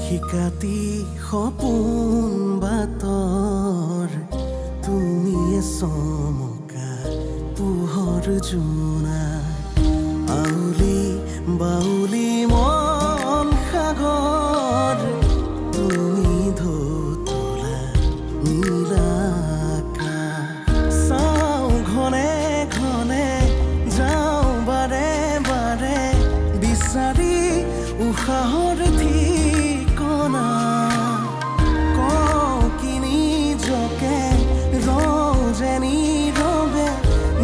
শিকাতি সপোন বাতৰ তুমিয়ে চমকা পোহৰ জোনা আউলি বাউলি মন সাগৰ তুমি ধুতলা নীলা চাওঁ ঘনে ঘনে যাওঁ বাৰে বাৰে বিচাৰি উশাহৰ ঠিকনা কওঁ কিনি জকে ৰজেনি ৰবে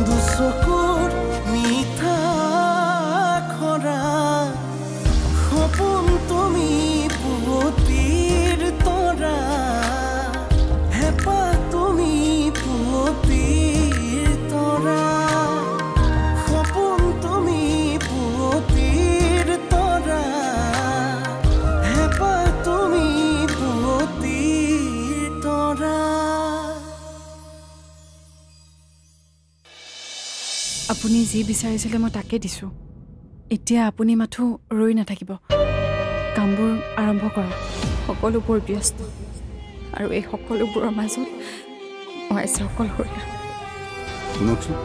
দুচকুৰ মিঠা খৰা সপোন তুমি পুৱতিৰ তৰা হেঁপাহ তুমি পুৱতিৰ তৰা সপোন তুমি পুৱতিৰ তৰা হেঁপাহ তুমি পুৱতিৰ তৰা আপুনি যি বিচাৰিছিলে মই তাকে দিছোঁ এতিয়া আপুনি মাথো ৰৈ নাথাকিব কামবোৰ আৰম্ভ কৰক সকলোবোৰ ব্যস্ত আৰু এই সকলোবোৰৰ মাজত মই আছোঁ অকলশৰীয়া শুনকচোন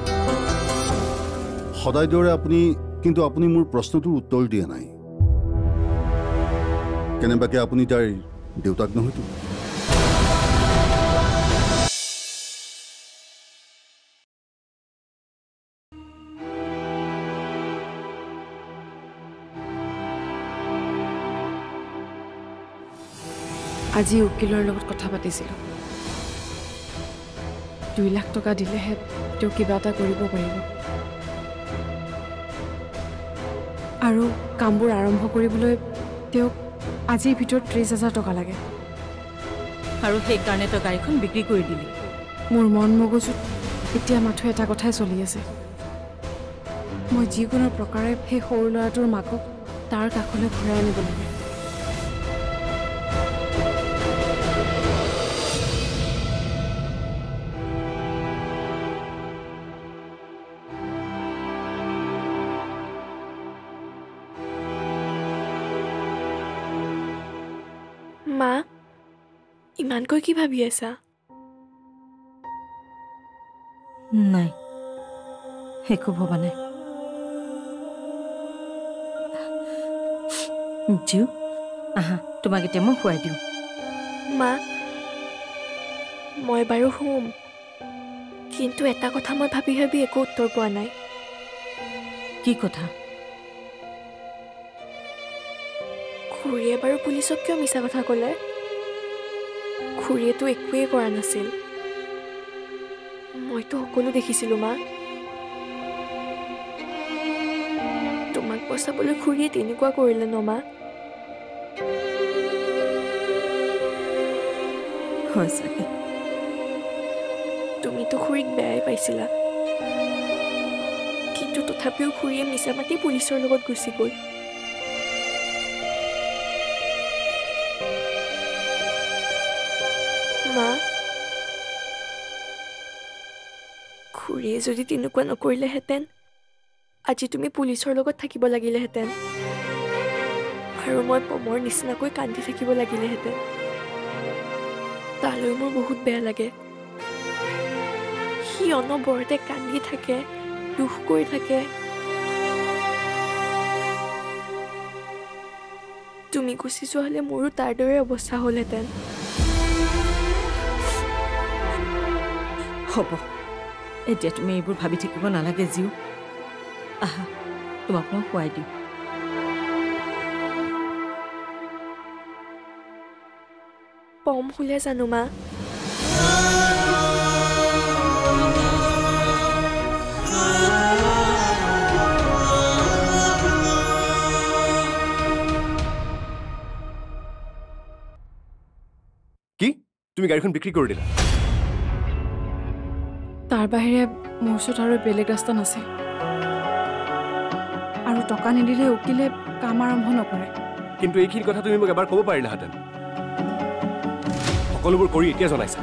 সদায় দৰে আপুনি মোৰ প্ৰশ্নটোৰ উত্তৰ দিয়া নাই কেনেবাকে আপুনি তাৰ দেউতাক নহয়তো আজি উকিলৰ লগত কথা পাতিছিলোঁ 2 লাখ টকা দিলেহে তেওঁ কিবা এটা কৰিব পাৰিব আৰু কামবোৰ আৰম্ভ কৰিবলৈ তেওঁক আজিৰ ভিতৰত 30,000 টকা লাগে আৰু সেইকাৰণে তই গাড়ীখন বিক্ৰী কৰি দিলি মোৰ মন মগজুত এতিয়া মাথো এটা কথাই চলি আছে মই যিকোনো প্ৰকাৰে সেই সৰু ল'ৰাটোৰ মাকক তাৰ কাষলৈ ঘূৰাই আনিব লাগে মা ইমানকৈ কি ভাবি আছা নাই একো ভবা নাই জিউ আহা তোমাক এতিয়া মই খুৱাই দিওঁ মা মই বাৰু শুম কিন্তু এটা কথা মই ভাবি ভাবি একো উত্তৰ পোৱা নাই কি কথা খুৰীয়ে বাৰু পুলিচক কিয় মিছা কথা ক'লে খুৰীয়েতো একোৱেই কৰা নাছিল মইতো সকলো দেখিছিলোঁ মা তোমাক বচাবলৈ খুৰীয়ে তেনেকুৱা কৰিলে ন মা হয় চাগে তুমিতো খুৰীক বেয়াই পাইছিলা কিন্তু তথাপিও খুৰীয়ে মিছা মাতি পুলিচৰ লগত গুচি গ'ল মা খুৰীয়ে যদি তেনেকুৱা নকৰিলেহেঁতেন আজি তুমি পুলিচৰ লগত থাকিব লাগিলেহেঁতেন আৰু মই পমৰ নিচিনাকৈ কান্দি থাকিব লাগিলেহেঁতেন তালৈ মোৰ বহুত বেয়া লাগে সি অনবৰতে কান্দি থাকে দুখ কৰি থাকে তুমি গুচি যোৱা হ'লে মোৰো তাৰ দৰে অৱস্থা হ'লহেঁতেন হ'ব এতিয়া তুমি এইবোৰ ভাবি থাকিব নালাগে জিউ আহা তোমাক মই খুৱাই দিওঁ পম হ'লে জানো মা কি তুমি গাড়ীখন বিক্ৰী কৰি দিলা তাৰ বাহিৰে মোৰ ওচৰত আৰু বেলেগ ৰাস্তা নাছিল আৰু টকা নিদিলে উকিলে কাম আৰম্ভ নকৰে কিন্তু এইখিনি কথা তুমি মোক এবাৰ ক'ব পাৰিলাহেঁতেন সকলোবোৰ কৰি এতিয়া জনাইছা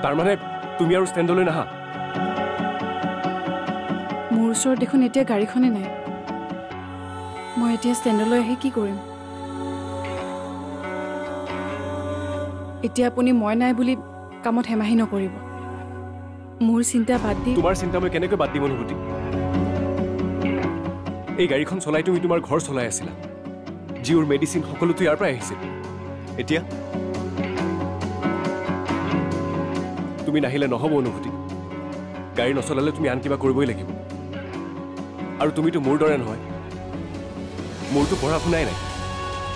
তাৰমানে তুমি আৰু ষ্টেণ্ডলৈ নাহা মোৰ ওচৰত দেখোন এতিয়া গাড়ীখনে নাই মই এতিয়া ষ্টেণ্ডলৈ আহি কি কৰিম এতিয়া আপুনি মই নাই বুলি কামত হেমাহি নকৰিব মোৰ চিন্তা বাদ দি তোমাৰ চিন্তা মই কেনেকৈ বাদ দিম অনুভূতি এই গাড়ীখন চলাই তুমি তোমাৰ ঘৰ চলাই আছিলা জিউৰ মেডিচিন সকলোতো ইয়াৰ পৰাই আহিছিল এতিয়া তুমি নাহিলে নহ'ব অনুভূতি গাড়ী নচলালে তুমি আন কিবা কৰিবই লাগিব আৰু তুমিতো মোৰ দৰে নহয় মোৰতো পঢ়া শুনাই নাই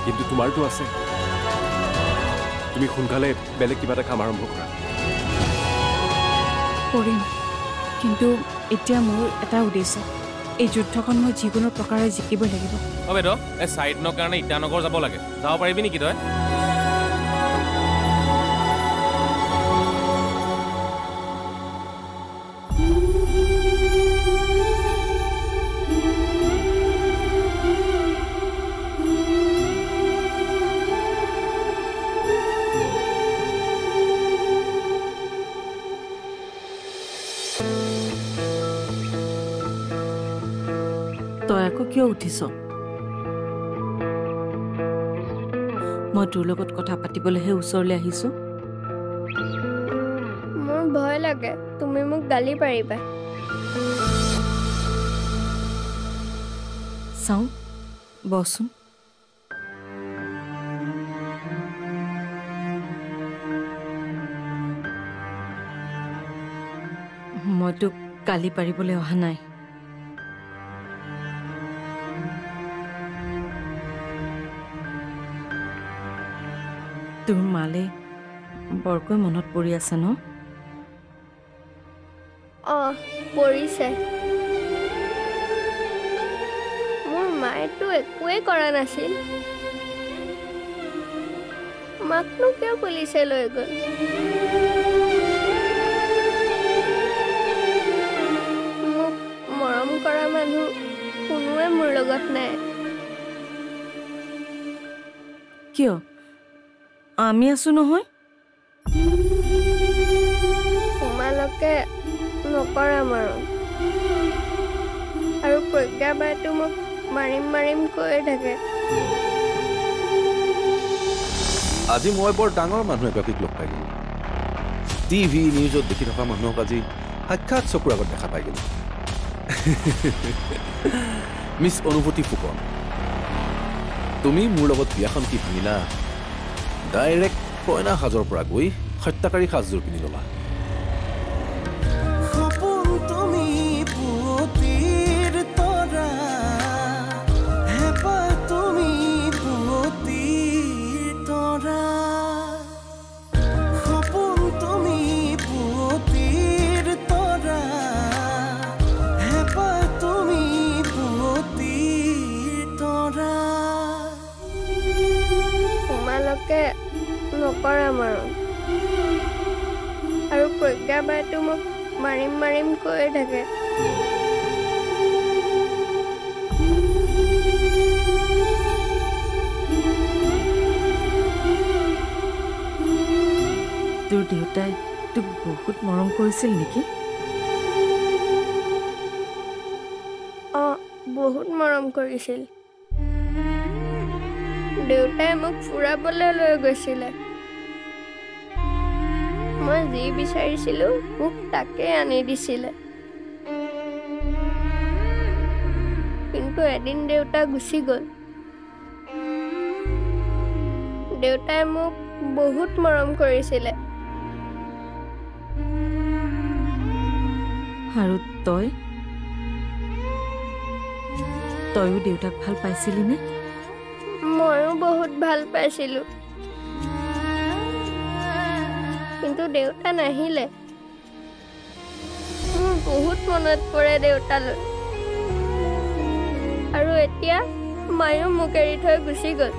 কিন্তু তোমাৰতো আছে তুমি সোনকালে বেলেগ কিবা এটা কাম আৰম্ভ কৰা কৰিম কিন্তু এতিয়া মোৰ এটা উদ্দেশ্য এই যুদ্ধখন মই যিকোনো প্ৰকাৰে জিকিব লাগিব অ বেদ এই চাইডনৰ কাৰণে ইটানগৰ যাব লাগে যাব পাৰিবি নেকি তই তই আকৌ কিয় উঠিছ মই তোৰ লগত কথা পাতিবলৈহে ওচৰলৈ আহিছো মোৰ ভয় লাগে তুমি মোক গালি পাৰিবা চাওঁ বচোন মই তোক গালি পাৰিবলৈ অহা নাই তোৰ মালে বৰকৈ মনত পৰি আছে ন পৰিছে মোৰ মায়েতো একোৱে কৰা নাছিল মাকনো কিয় পুলিচে লৈ গ'ল মোক মৰম কৰা মানুহ কোনোৱে মোৰ লগত নাই কিয় আমি আছো নহয় তোমালোকে নকৰা মৰম আৰু প্ৰজ্ঞা বাইতো মোক মাৰিম মাৰিম কৈয়ে থাকে আজি মই বৰ ডাঙৰ মানুহ এগৰাকীক লগ পাই গ'লো টিভি নিউজত দেখি থকা মানুহক আজি সাক্ষাৎ চকুৰ আগত দেখা পাই গ'লো মিছ অনুভূতি ফুকন তুমি মোৰ লগত বিয়াখন কি ভাঙিলা ডাইৰেক্ট কইনা সাজৰ পৰা গৈ হত্যাকাৰী সাজযোৰ পিন্ধি ল'লা সপোন তুমি পুৱতিৰ তৰা হেঁপাহ তুমি পুৱতিৰ তৰা সপোন তুমি পুৱতিৰ তৰা হেঁপাহ তুমি পুৱতিৰ তৰা তোমালোকে নকৰা মৰম আৰু প্ৰজ্ঞা বাইতো মোক মাৰিম মাৰিম কৈয়ে থাকে তোৰ দেউতাই তোক বহুত মৰম কৰিছিল নেকি বহুত মৰম কৰিছিল দেউতাই মোক ফুৰাবলৈ লৈ গৈছিলে মই যি বিচাৰিছিলো মোক তাকে আনি দিছিলে কিন্তু এদিন দেউতা গুচি গ'ল দেউতাই মোক বহুত মৰম কৰিছিলে আৰু তয়ো দেউতাক ভাল পাইছিলি নে ময়ো বহুত ভাল পাইছিলো কিন্তু দেউতা নাহিলে মোৰ বহুত মনত পৰে দেউতালৈ আৰু এতিয়া মায়েও মোক এৰি থৈ গুচি গ'ল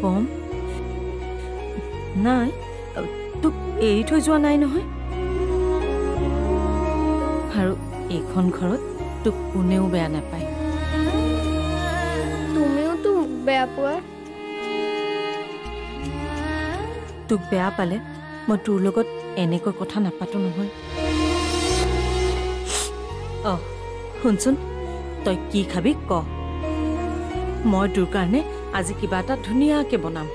কম নাই তোক এৰি থৈ যোৱা নাই নহয় আৰু এইখন ঘৰত তোক কোনেও বেয়া নাপায় তুমিওতো মোক বেয়া পোৱা তোক বেয়া পালে মই তোৰ লগত এনেকৈ কথা নাপাতো নহয় শুনচোন তই কি খাবি ক মই তোৰ কাৰণে আজি কিবা এটা ধুনীয়াকৈ বনাম।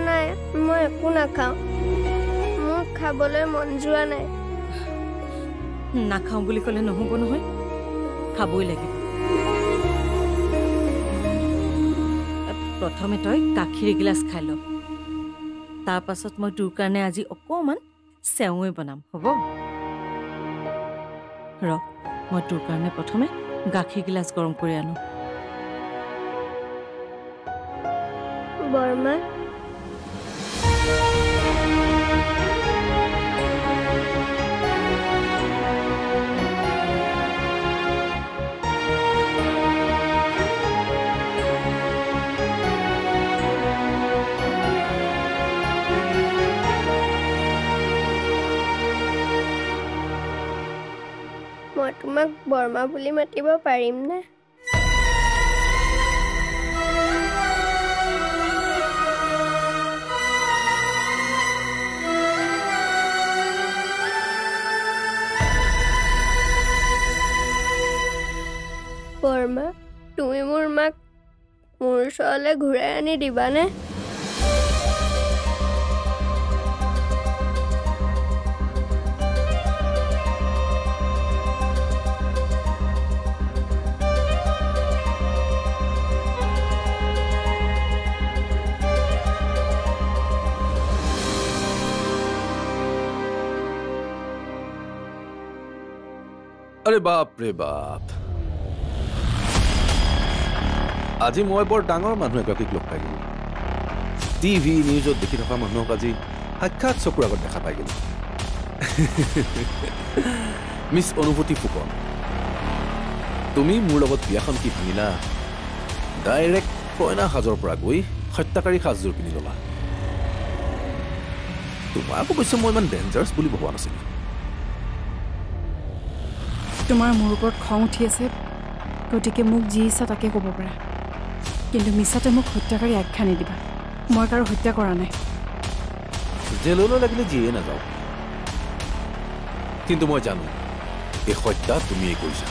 নাই মই একো নাখাওঁ, মোক খাবলৈ মন যোৱা নাই। নাখাওঁ বুলি ক'লে নহ'ব নহয়, খাবই লাগিব। প্ৰথমে তই গাখীৰ এগিলাচ খাই ল, তাৰ পাছত মই তোৰ কাৰণে আজি অকণমান চেৱৈ বনাম, হ'ব? ৰ মই তোৰ কাৰণে প্ৰথমে গাখীৰ গিলাচ গৰম কৰি আনো। বৰমা মই তোমাক বৰমা বুলি মাতিব পাৰিমনে? বৰমা তুমি মোৰ মাক মোৰ ওচৰলৈ ঘূৰাই আনি দিবানে? আৰে বাপ ৰে বাপ, আজি মই বৰ ডাঙৰ মানুহ এগৰাকীক লগ পাই গলো। টিভি নিউজত দেখি থকা মানুহক আজি সাক্ষাৎ চকুৰ আগত দেখা পাই গলো। মিছ অনুভূতি ফুকন, তুমি মোৰ লগত বিয়াখন কি ভাঙিলা? ডাইৰেক্ট কইনা সাজৰ পৰা গৈ হত্যাকাৰী সাজযোৰ পিন্ধি ললা। তোমাক অৱশ্যে মই ইমান ডেঞ্জাৰাছ বুলি ভবা নাছিলো। তোমাৰ মোৰ ওপৰত খং উঠি আছে, গতিকে মোক যি ইচ্ছা তাকে ক'ব পাৰা, কিন্তু মিছাতে মোক হত্যাকাৰী আখ্যা নিদিবা। মই কাৰো হত্যা কৰা নাই। জেললৈ লাগিলে যিয়ে নাযাওঁ, কিন্তু মই জানো এই হত্যা তুমিয়েই কৰিছা।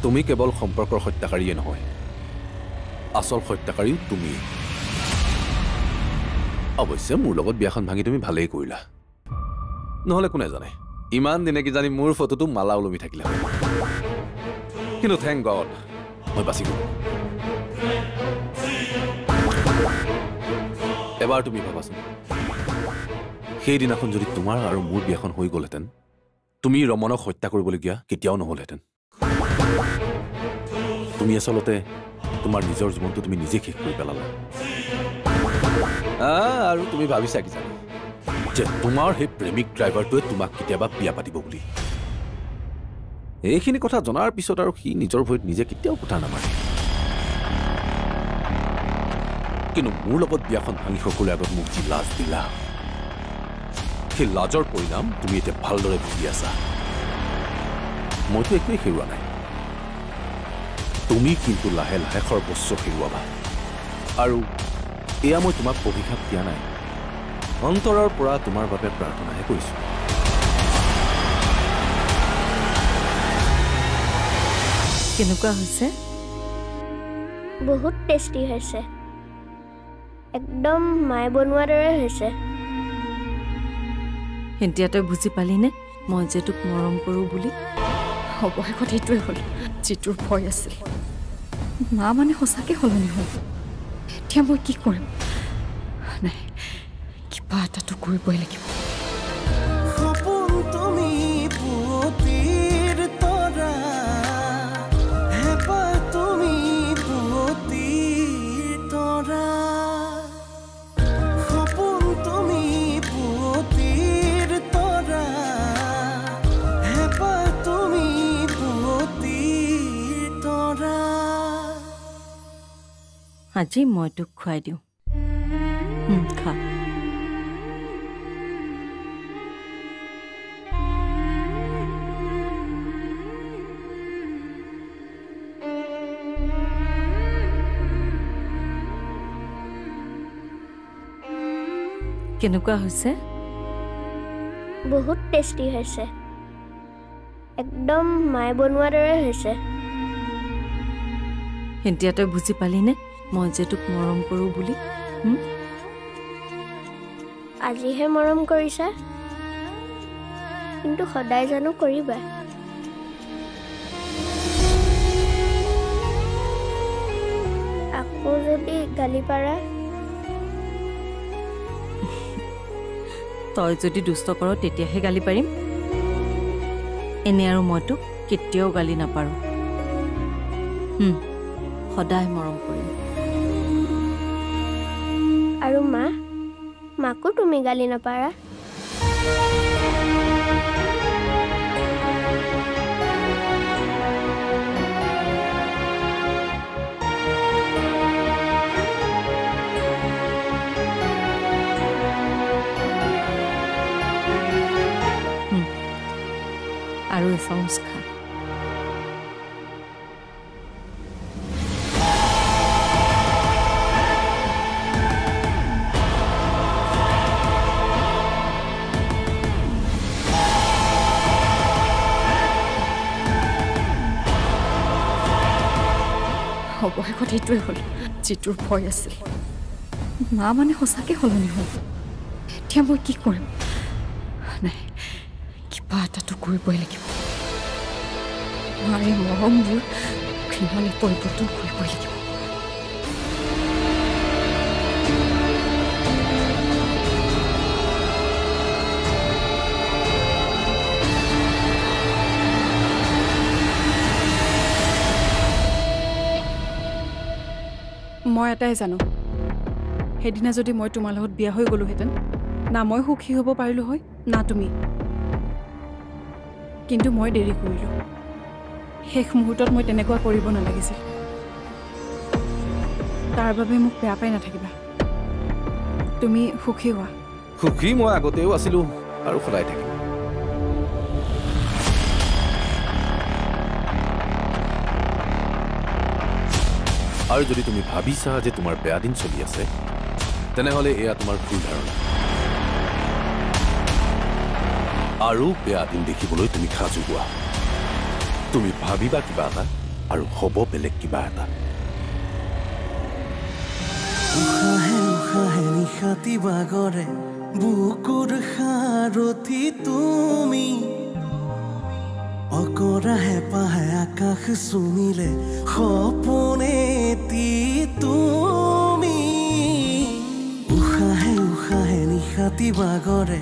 তুমি কেৱল সম্পৰ্কৰ হত্যাকাৰীয়ে নহয়, আচল হত্যাকাৰীও তুমিয়ে। অৱশ্যে মোৰ লগত বিয়াখন ভাঙি তুমি ভালেই কৰিলা, নহ'লে কোনে জানে ইমান দিনে কি জানি মোৰ ফটোটো মালা ওলমি থাকিলে। কিন্তু থেংক গড মই বাচি গলো। এবাৰ তুমি ভাবাচোন, সেইদিনাখন যদি তোমাৰ আৰু মোৰ বিয়াখন হৈ গ'লহেঁতেন, তুমি ৰমনক হত্যা কৰিবলগীয়া কেতিয়াও নহ'লহেঁতেন। তুমি আচলতে তোমাৰ নিজৰ জীৱনটো তুমি নিজে শেষ কৰি পেলালা। আৰু তুমি ভাবিছা কি জানি যে তোমাৰ সেই প্ৰেমিক ড্ৰাইভাৰটোৱে তোমাক কেতিয়াবা বিয়া পাতিব বুলি। এইখিনি কথা জনাৰ পিছত আৰু সি নিজৰ ভৰিত নিজে কেতিয়াও কথা নামাৰে। কিন্তু মোৰ লগত বিয়াখন ভাঙি সকলোৰে আগত মোক যি লাজ দিলা, সেই লাজৰ পৰিণাম তুমি এতিয়া ভালদৰে ভুগি আছা। মইতো একোৱেই হেৰুৱা নাই, তুমি কিন্তু লাহে লাহে সৰ্বস্ব হেৰুৱাবা। আৰু এয়া মই তোমাক অভিশাপ দিয়া নাই, অন্তৰৰ পৰা তোমাৰ বাবে প্ৰাৰ্থনাহে কৰিছো। কেনেকুৱা হৈছে? বহুত টেষ্টি হৈছে, একদম মায়ে বনোৱাৰ দৰে হৈছে। এতিয়া তই বুজি পালিনে মই যে তোক মৰম কৰোঁ বুলি? অৱশেষত এইটোৱে হ'ল যিটোৰ ভয় আছিল। মা মানে সঁচাকৈ সলনি হ'ল। এতিয়া মই কি কৰিম? নাই, কিবা এটাতো কৰিবই লাগিব। সপোন তুমি পুৱতিৰ তৰা, হেঁপাহ তুমি পুৱতিৰ তৰা। সপোন তুমি পুৱতিৰ তৰা, হেঁপাহ তুমি পুৱতিৰ তৰা। আজি মই তোক খুৱাই দিওঁ, খা। কেনেকুৱা হৈছে? বহুত টেষ্টি হৈছে, একদম মায়ে বনোৱাৰ দৰে হৈছে। এতিয়া তই বুজি পালিনে মই যে তোক মৰম কৰোঁ বুলি আজিহে মৰম কৰিছা কিন্তু সদায় জানো কৰিবা আকৌ যদি গালি পাৰা তই যদি দুষ্ট কৰ তেতিয়াহে গালি পাৰিম এনে আৰু মই তোক কেতিয়াও গালি নাপাৰোঁ সদায় মৰম কৰিম আৰু মাকো তুমি গালি নাপাৰা আৰু এচামুচ খা অৱশেষত এইটোৱে হ'ল যিটোৰ ভয় আছিল মা মানে সঁচাকৈ সলনি হ'ল এতিয়া মই কি কৰিম নাই কিবা এটাতো কৰিবই লাগিব মাৰ এই মৰমবোৰ ঘৃণালৈ পৰিৱৰ্তন কৰিবই লাগিব মই এটাই জানো সেইদিনা যদি মই তোমাৰ লগত বিয়া হৈ গ'লোহেঁতেন না মই সুখী হ'ব পাৰিলোঁ হয় না তুমি কিন্তু মই দেৰি কৰিলোঁ শেষ মুহূৰ্তত মই তেনেকুৱা কৰিব নালাগিছিল তাৰ বাবে মোক বেয়া পাই নাথাকিবা তুমি সুখী হোৱা সুখী মই আগতেও আছিলোঁ আৰু সদায় থাকিম আৰু যদি তুমি ভাবিছা যে তোমাৰ বেয়া দিন চলি আছে তেনেহ'লে এয়া তোমাৰ ভুল ধাৰণা আৰু বেয়া দিন দেখিবলৈ তুমি সাজু হোৱা তুমি ভাবিবা কিবা এটা আৰু হ'ব বেলেগ কিবা এটা উশাহে উশাহে নিশাতি বাগৰে বুকুৰ সাৰথি তুমি অকৰা হেঁপাহে আকাশ চুমিলে সপোনেতি তুমি উশাহে উশাহে নিশাতি বাগৰে